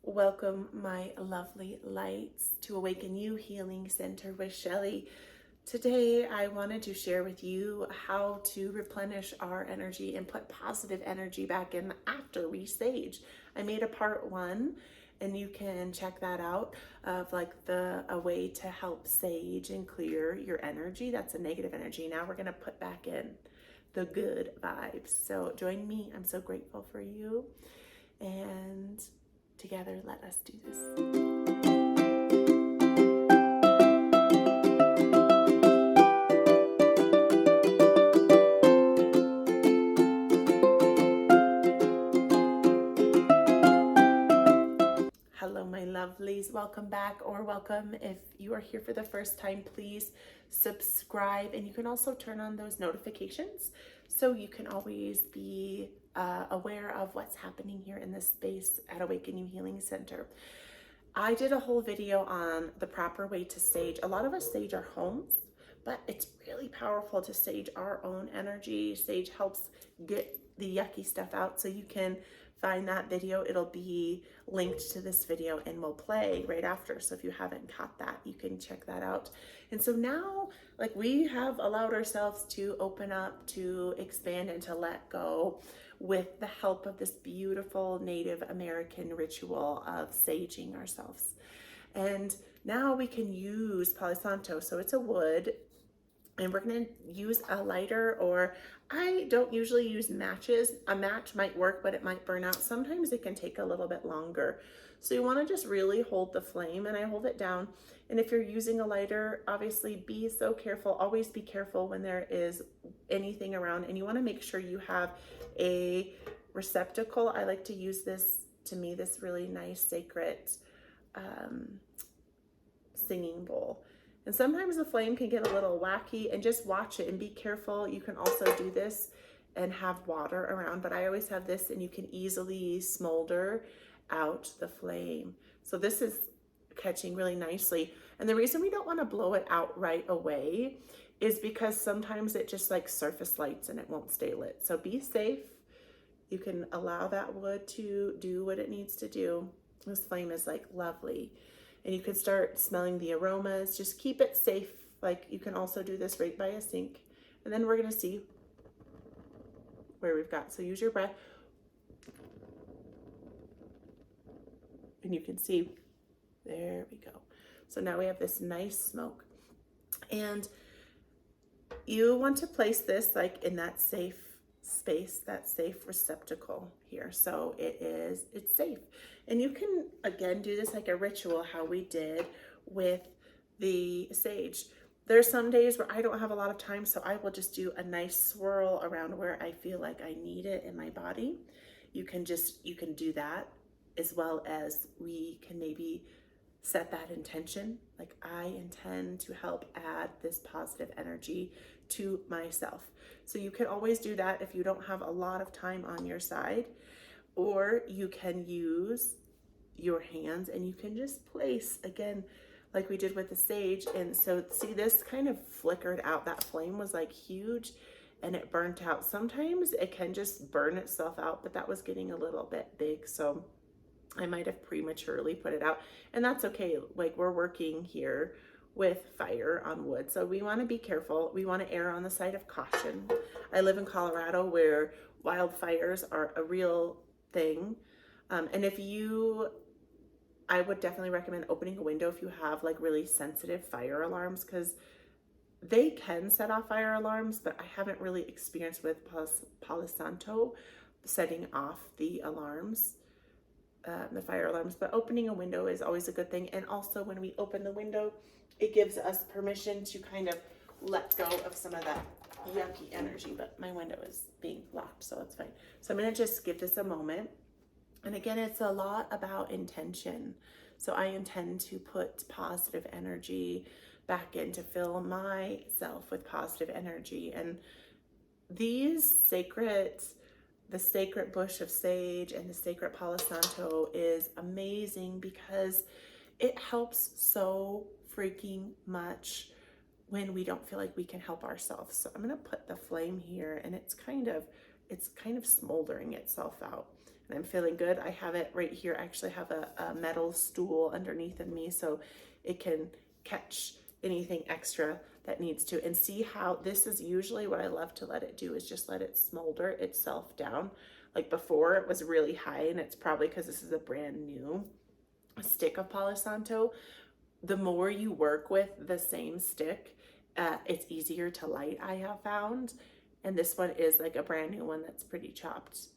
Welcome, my lovely lights, to Awaken You Healing Center with Shelly. Today, I wanted to share with you how to replenish our energy and put positive energy back in after we sage. I made a part one, and you can check that out of like a way to help sage and clear your energy. That's a negative energy. Now we're going to put back in the good vibes. So join me. I'm so grateful for you. And together, let us do this. Hello, my lovelies. Welcome back, or welcome if you are here for the first time. Please subscribe, and you can also turn on those notifications so you can always be aware of what's happening here in this space at Awaken You Healing Center. I did a whole video on the proper way to sage. A lot of us sage our homes, but it's really powerful to sage our own energy. Sage helps get the yucky stuff out, so you can find that video. It'll be linked to this video and will play right after. So if you haven't caught that, you can check that out. And so now, like, we have allowed ourselves to open up, to expand, and to let go with the help of this beautiful Native American ritual of saging ourselves. And now we can use Palo Santo. So it's a wood, and we're going to use a lighter, or I don't usually use matches. A match might work, but it might burn out. Sometimes it can take a little bit longer. So you want to just really hold the flame, and I hold it down. And if you're using a lighter, obviously be so careful. Always be careful when there is anything around, and you want to make sure you have a receptacle. I like to use this, to me, this really nice sacred singing bowl. And sometimes the flame can get a little wacky, and just watch it and be careful. You can also do this and have water around, but I always have this, and you can easily smolder out the flame. So this is catching really nicely. And the reason we don't want to blow it out right away is because sometimes it just like surface lights and it won't stay lit. So be safe. You can allow that wood to do what it needs to do. This flame is like lovely. And you can start smelling the aromas. Just keep it safe. Like, you can also do this right by a sink. And then we're going to see where we've got. So use your breath. And you can see, there we go. So now we have this nice smoke. And you want to place this like in that safe space, that safe receptacle here. So it's safe. And you can, again, do this like a ritual, how we did with the sage. There's some days where I don't have a lot of time, so I will just do a nice swirl around where I feel like I need it in my body. You can do that, as well as we can maybe set that intention. Like, I intend to help add this positive energy to myself. So you can always do that if you don't have a lot of time on your side, or you can use your hands and you can just place, again, like we did with the sage. And so see, this kind of flickered out. That flame was like huge and it burnt out. Sometimes it can just burn itself out, but that was getting a little bit big. So I might have prematurely put it out, and that's okay. Like, we're working here with fire on wood, so we want to be careful. We want to err on the side of caution. I live in Colorado, where wildfires are a real thing. And I would definitely recommend opening a window if you have like really sensitive fire alarms, because they can set off fire alarms, but I haven't really experienced with Palo Santo setting off the alarms. The fire alarms, but opening a window is always a good thing. And also, when we open the window, it gives us permission to kind of let go of some of that yucky energy. But my window is being locked, so it's fine. So I'm going to just give this a moment. And again, it's a lot about intention. So I intend to put positive energy back in, to fill myself with positive energy. And the sacred bush of sage and the sacred Palo Santo is amazing, because it helps so freaking much when we don't feel like we can help ourselves. So I'm going to put the flame here, and it's kind of smoldering itself out. and I'm feeling good. I have it right here. I actually have a metal stool underneath of me so it can catch anything extra that needs to. And see how this is usually what I love to let it do, is just let it smolder itself down. Like before it was really high, and it's probably because this is a brand new stick of Palo Santo. The more you work with the same stick, it's easier to light, I have found. And this one is like a brand new one that's pretty chopped.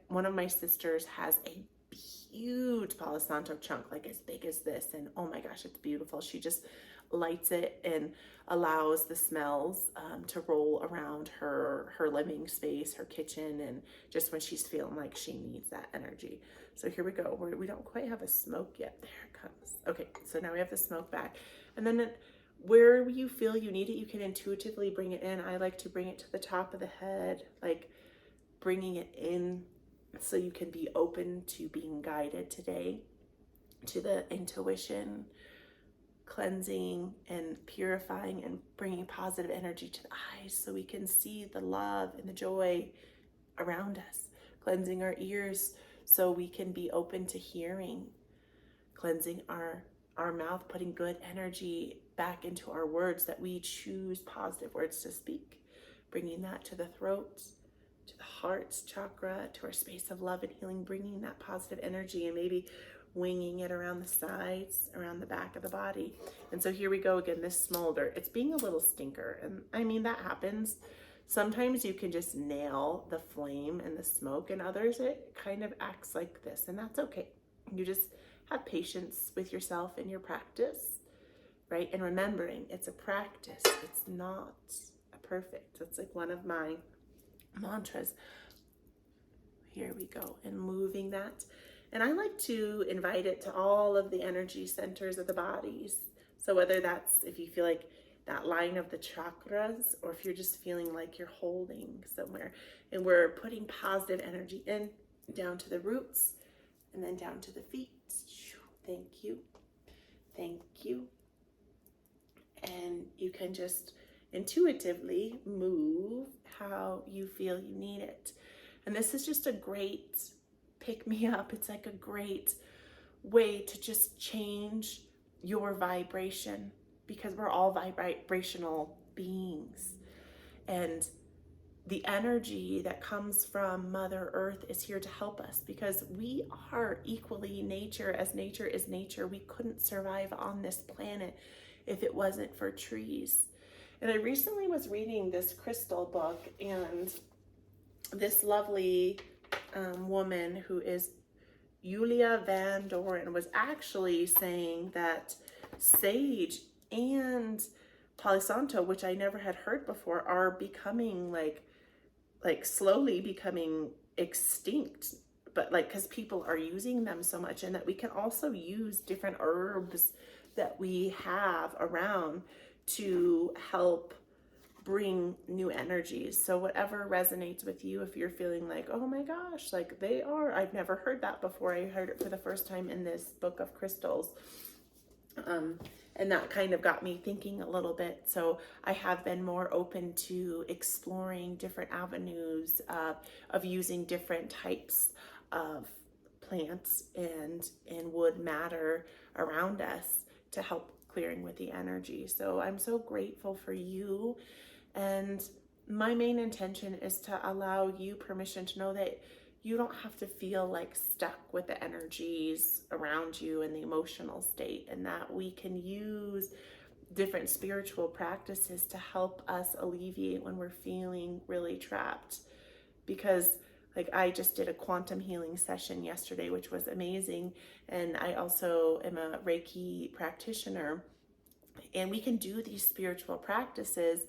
One of my sisters has a huge Palo Santo chunk, like as big as this, and oh my gosh, it's beautiful. She just lights it and allows the smells to roll around her living space, her kitchen, and just when she's feeling like she needs that energy. So here we go. We don't quite have a smoke yet. There it comes. Okay, so now we have the smoke back. And then where you feel you need it, you can intuitively bring it in. I like to bring it to the top of the head, like bringing it in so you can be open to being guided today, to the intuition, cleansing and purifying and bringing positive energy to the eyes so we can see the love and the joy around us, cleansing our ears so we can be open to hearing, cleansing our mouth, putting good energy back into our words, that we choose positive words to speak, bringing that to the throat, to the heart chakra, to our space of love and healing, bringing that positive energy and maybe winging it around the sides, around the back of the body. And so here we go again, this smolder. It's being a little stinker. And I mean, that happens. Sometimes you can just nail the flame and the smoke, and others it kind of acts like this, and that's okay. You just have patience with yourself in your practice, right? And remembering it's a practice. It's not a perfect. That's like one of my mantras. Here we go. And moving that. And I like to invite it to all of the energy centers of the bodies. So whether that's, if you feel like that line of the chakras, or if you're just feeling like you're holding somewhere, and we're putting positive energy in, down to the roots, and then down to the feet. Thank you. Thank you. And you can just intuitively move how you feel you need it. And this is just a great pick me up. It's like a great way to just change your vibration, because we're all vibrational beings. And the energy that comes from Mother Earth is here to help us, because we are equally nature as nature is nature. We couldn't survive on this planet if it wasn't for trees. And I recently was reading this crystal book, and this lovely woman who is Julia Van Doren was actually saying that sage and Palo Santo, which I never had heard before, are becoming like slowly becoming extinct, but like because people are using them so much, and that we can also use different herbs that we have around to help bring new energies. So whatever resonates with you, if you're feeling like, oh my gosh, like I've never heard that before. I heard it for the first time in this book of crystals. And that kind of got me thinking a little bit. So I have been more open to exploring different avenues of using different types of plants and wood matter around us to help clearing with the energy. So I'm so grateful for you. And my main intention is to allow you permission to know that you don't have to feel like stuck with the energies around you and the emotional state, and that we can use different spiritual practices to help us alleviate when we're feeling really trapped. Because like I just did a quantum healing session yesterday, which was amazing. And I also am a Reiki practitioner, and we can do these spiritual practices,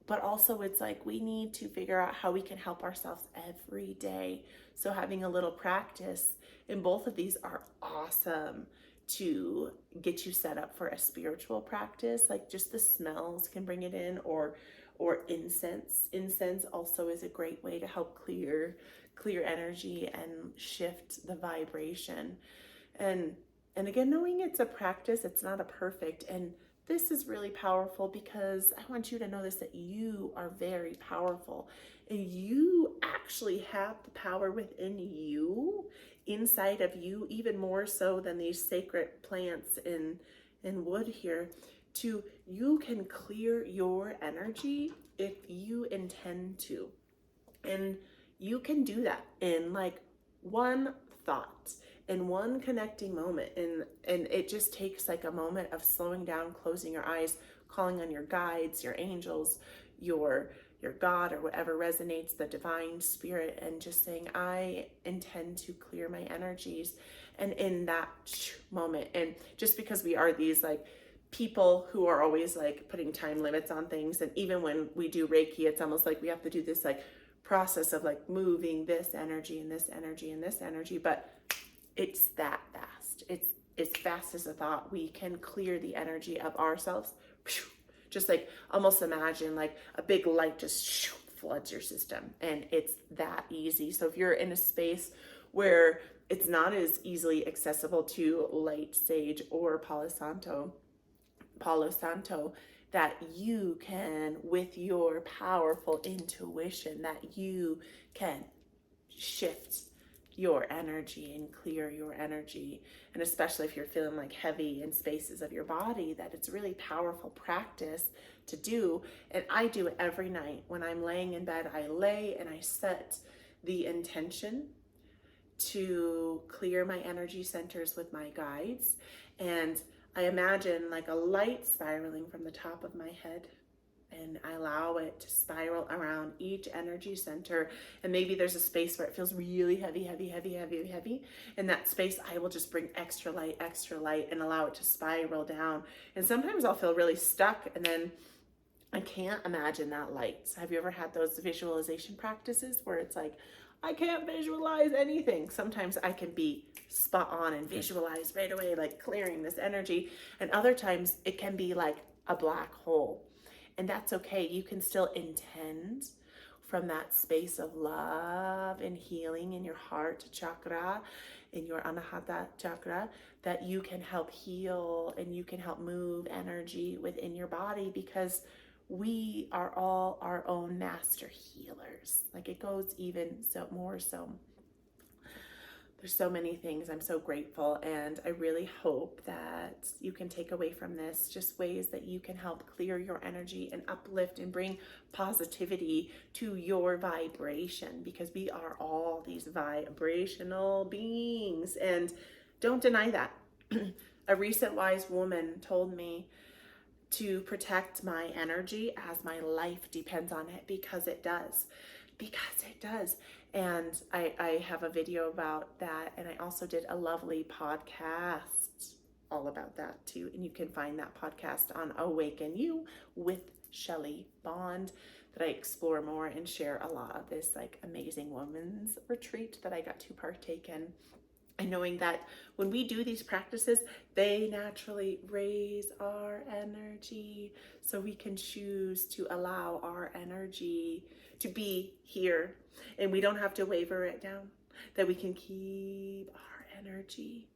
but also it's like we need to figure out how we can help ourselves every day. So having a little practice in both of these are awesome to get you set up for a spiritual practice. Like just the smells can bring it in, or incense. Incense also is a great way to help clear energy and shift the vibration. And again, knowing it's a practice, it's not a perfect, and this is really powerful because I want you to know this, that you are very powerful and you actually have the power within you, inside of you, even more so than these sacred plants in wood here. You can clear your energy if you intend to. And you can do that in like one thought, in one connecting moment. And it just takes like a moment of slowing down, closing your eyes, calling on your guides, your angels, your God, or whatever resonates, the divine spirit, and just saying, I intend to clear my energies. And in that moment, and just because we are these like people who are always like putting time limits on things, and even when we do Reiki, it's almost like we have to do this like process of like moving this energy and this energy and this energy, but it's that fast. It's as fast as a thought. We can clear the energy of ourselves. Just like almost imagine like a big light just floods your system, and it's that easy. So if you're in a space where it's not as easily accessible to light sage or Palo Santo, that you can, with your powerful intuition, that you can shift your energy and clear your energy. And especially if you're feeling like heavy in spaces of your body, that it's really powerful practice to do. And I do it every night when I'm laying in bed. I lay and I set the intention to clear my energy centers with my guides, and I imagine like a light spiraling from the top of my head, and I allow it to spiral around each energy center. And maybe there's a space where it feels really heavy. In that space, I will just bring extra light, and allow it to spiral down. And sometimes I'll feel really stuck, and then I can't imagine that light. Have you ever had those visualization practices where it's like, I can't visualize anything? Sometimes I can be spot on and visualize right away, like clearing this energy. And other times it can be like a black hole. And that's okay. You can still intend from that space of love and healing in your heart chakra, in your anahata chakra, that you can help heal and you can help move energy within your body, because we are all our own master healers. Like it goes even so more so. There's so many things. I'm so grateful, and I really hope that you can take away from this just ways that you can help clear your energy and uplift and bring positivity to your vibration, because we are all these vibrational beings, and don't deny that. A recent wise woman told me to protect my energy as my life depends on it, because it does. And I have a video about that, and I also did a lovely podcast all about that too, and you can find that podcast on Awaken You with Shelley Bond, that I explore more and share a lot of this like amazing women's retreat that I got to partake in. And knowing that when we do these practices, they naturally raise our energy, so we can choose to allow our energy to be here, and we don't have to waver it down, that we can keep our energy,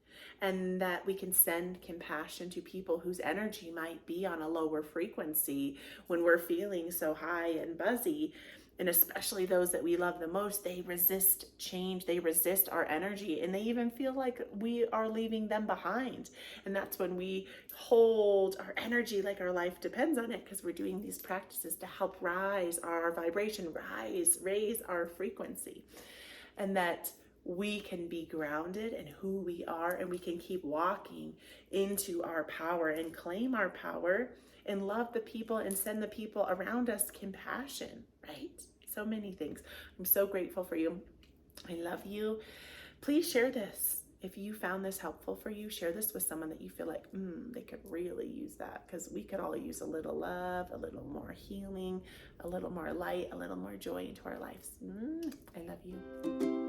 and that we can send compassion to people whose energy might be on a lower frequency when we're feeling so high and buzzy. And especially those that we love the most, they resist change, they resist our energy, and they even feel like we are leaving them behind. And that's when we hold our energy like our life depends on it, because we're doing these practices to help rise our vibration, raise our frequency, and that we can be grounded in who we are, and we can keep walking into our power and claim our power and love the people and send the people around us compassion, right? So many things. I'm so grateful for you. I love you. Please share this. If you found this helpful for you, share this with someone that you feel like they could really use that, because we could all use a little love, a little more healing, a little more light, a little more joy into our lives. I love you.